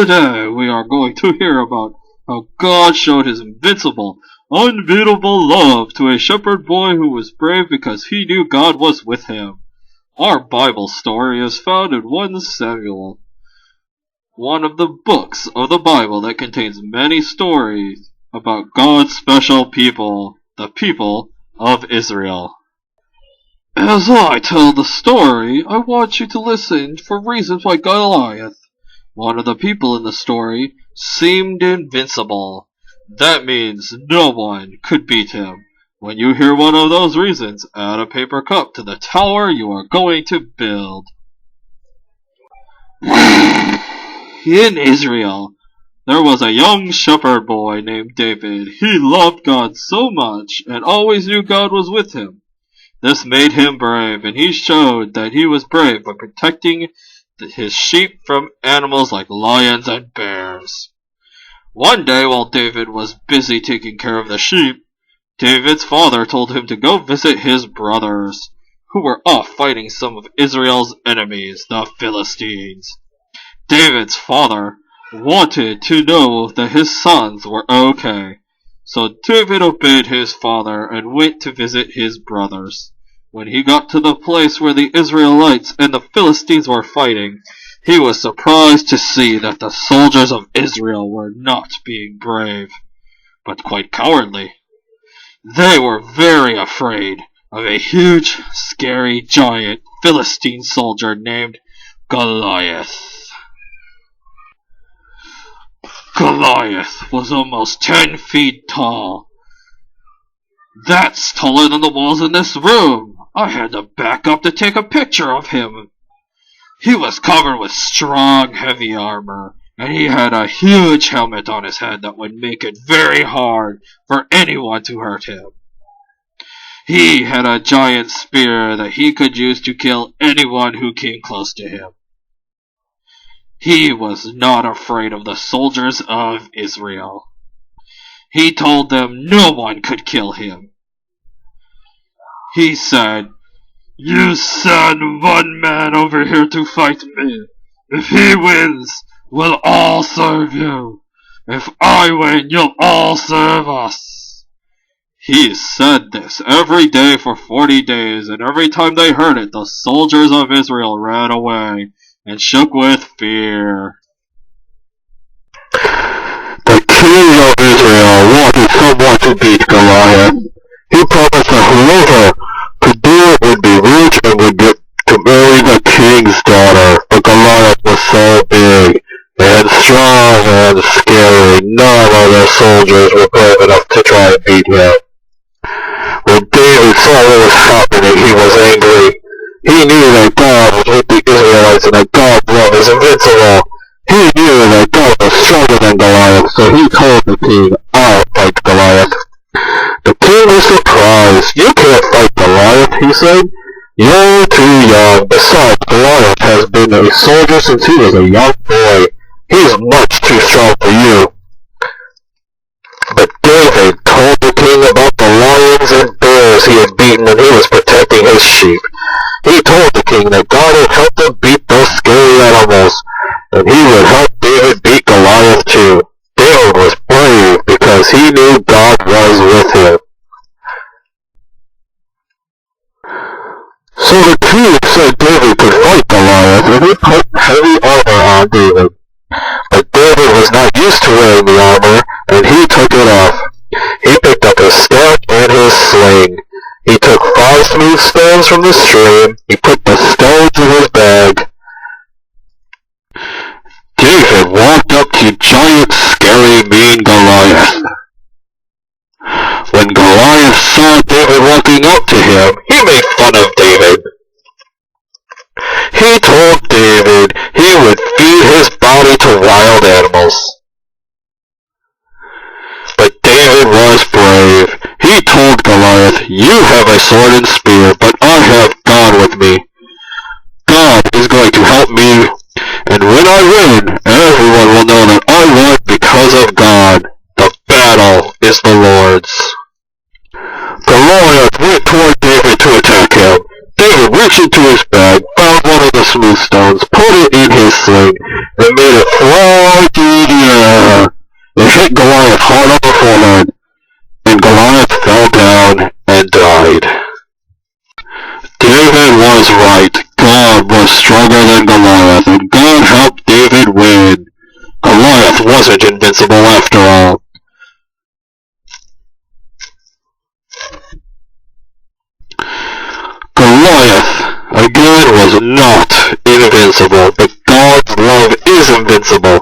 Today we are going to hear about how God showed his invincible, unbeatable love to a shepherd boy who was brave because he knew God was with him. Our Bible story is found in 1 Samuel, one of the books of the Bible that contains many stories about God's special people, the people of Israel. As I tell the story, I want you to listen for reasons why Goliath, one of the people in the story, seemed invincible. That means no one could beat him. When you hear one of those reasons, add a paper cup to the tower you are going to build. In Israel, there was a young shepherd boy named David. He loved God so much and always knew God was with him. This made him brave, and he showed that he was brave by protecting his sheep from animals like lions and bears. One day while David was busy taking care of the sheep, David's father told him to go visit his brothers, who were off fighting some of Israel's enemies, the Philistines. David's father wanted to know that his sons were okay, so David obeyed his father and went to visit his brothers. When he got to the place where the Israelites and the Philistines were fighting, he was surprised to see that the soldiers of Israel were not being brave, but quite cowardly. They were very afraid of a huge, scary, giant Philistine soldier named Goliath. Goliath was almost 10 feet tall. That's taller than the walls in this room. I had to back up to take a picture of him. He was covered with strong, heavy armor, and he had a huge helmet on his head that would make it very hard for anyone to hurt him. He had a giant spear that he could use to kill anyone who came close to him. He was not afraid of the soldiers of Israel. He told them no one could kill him. He said, "You send one man over here to fight me. If he wins, we'll all serve you. If I win, you'll all serve us." He said this every day for 40 days, and every time they heard it, the soldiers of Israel ran away and shook with fear. The king of Israel wanted someone to beat Goliath. He promised that whoever could do it would be rich and would get to marry the king's daughter. But Goliath was so big and strong and scary, none of the soldiers were brave enough to try and beat him. When David saw what was happening, he was angry. He knew that God was with the Israelites and that God's love is invincible. He knew that God was stronger than Goliath, so he told the king, "I'll fight Goliath." The king was surprised. "You can't fight Goliath," he said. "You're too young. Besides, Goliath has been a soldier since he was a young boy. He's much too strong for you." But David told the king about the lions and bears he had beaten when he was protecting his sheep. He told the king that God had helped him beat those scary animals, and he would help David beat Goliath too. David was brave because he knew God was with him. So the king said David could fight Goliath, and he put heavy armor on David. But David was not used to wearing the armor, and he took it off. He picked up his staff and his sling. He took 5 smooth stones from the stream. He put the stones in his bag. David walked up to giant, scary, mean Goliath. When Goliath saw David walking up to him, he made fun of David. He told David he would feed his body to wild animals. But David was brave. He told Goliath, "You have a sword and spear, but I have God with me. God is going to help me, and when I win, everyone will know that I won because of God. The battle is the Lord's." Goliath went toward David to attack him. David reached into his bag, found one of the smooth stones, put it in his sling, and made it fly idea! It hit Goliath hard on the forehead, and Goliath fell down and died. David was right. God was stronger than Goliath, and God helped David win. Goliath wasn't invincible after all. Goliath, again, was not invincible, but God's love is invincible.